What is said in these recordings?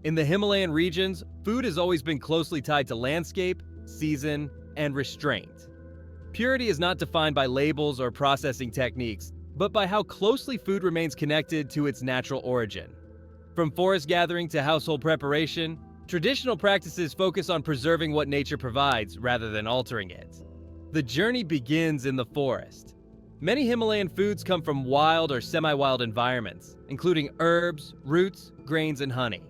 In the Himalayan regions, food has always been closely tied to landscape, season, and restraint. Purity is not defined by labels or processing techniques, but by how closely food remains connected to its natural origin. From forest gathering to household preparation, traditional practices focus on preserving what nature provides rather than altering it. The journey begins in the forest. Many Himalayan foods come from wild or semi-wild environments, including herbs, roots, grains, and honey.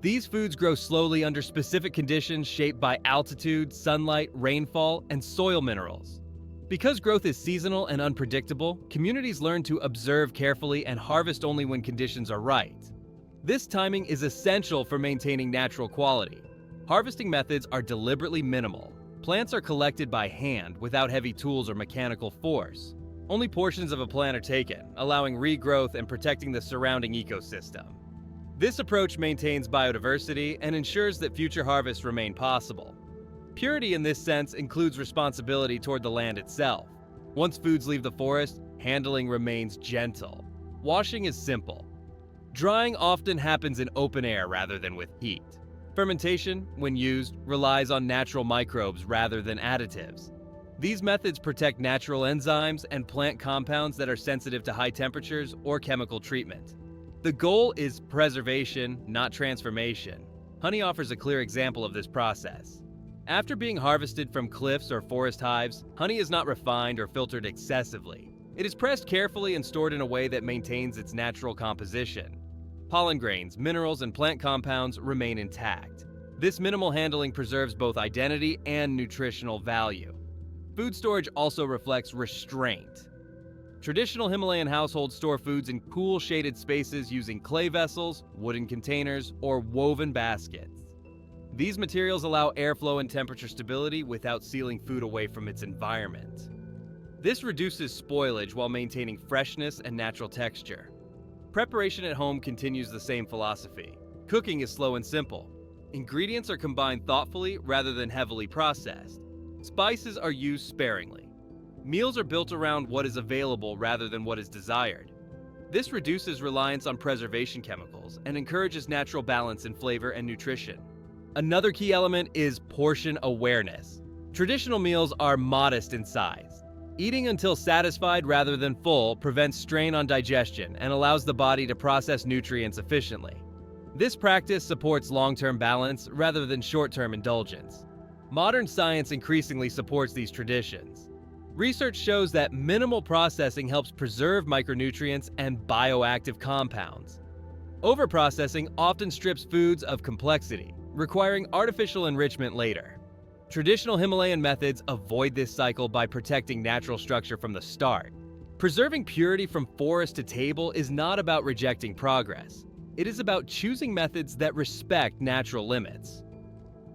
These foods grow slowly under specific conditions shaped by altitude, sunlight, rainfall, and soil minerals. Because growth is seasonal and unpredictable, communities learn to observe carefully and harvest only when conditions are right. This timing is essential for maintaining natural quality. Harvesting methods are deliberately minimal. Plants are collected by hand without heavy tools or mechanical force. Only portions of a plant are taken, allowing regrowth and protecting the surrounding ecosystem. This approach maintains biodiversity and ensures that future harvests remain possible. Purity in this sense includes responsibility toward the land itself. Once foods leave the forest, handling remains gentle. Washing is simple. Drying often happens in open air rather than with heat. Fermentation, when used, relies on natural microbes rather than additives. These methods protect natural enzymes and plant compounds that are sensitive to high temperatures or chemical treatment. The goal is preservation, not transformation. Honey offers a clear example of this process. After being harvested from cliffs or forest hives, honey is not refined or filtered excessively. It is pressed carefully and stored in a way that maintains its natural composition. Pollen grains, minerals, and plant compounds remain intact. This minimal handling preserves both identity and nutritional value. Food storage also reflects restraint. Traditional Himalayan households store foods in cool, shaded spaces using clay vessels, wooden containers, or woven baskets. These materials allow airflow and temperature stability without sealing food away from its environment. This reduces spoilage while maintaining freshness and natural texture. Preparation at home continues the same philosophy. Cooking is slow and simple. Ingredients are combined thoughtfully rather than heavily processed. Spices are used sparingly. Meals are built around what is available rather than what is desired. This reduces reliance on preservation chemicals and encourages natural balance in flavor and nutrition. Another key element is portion awareness. Traditional meals are modest in size. Eating until satisfied rather than full prevents strain on digestion and allows the body to process nutrients efficiently. This practice supports long-term balance rather than short-term indulgence. Modern science increasingly supports these traditions. Research shows that minimal processing helps preserve micronutrients and bioactive compounds. Overprocessing often strips foods of complexity, requiring artificial enrichment later. Traditional Himalayan methods avoid this cycle by protecting natural structure from the start. Preserving purity from forest to table is not about rejecting progress. It is about choosing methods that respect natural limits.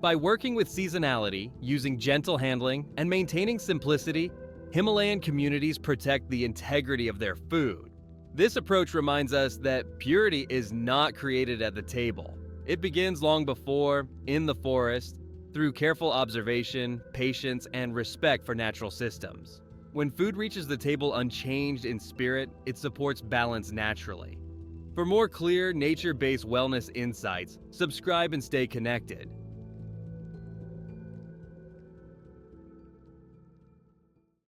By working with seasonality, using gentle handling, and maintaining simplicity, Himalayan communities protect the integrity of their food. This approach reminds us that purity is not created at the table. It begins long before, in the forest, through careful observation, patience, and respect for natural systems. When food reaches the table unchanged in spirit, it supports balance naturally. For more clear, nature-based wellness insights, subscribe and stay connected.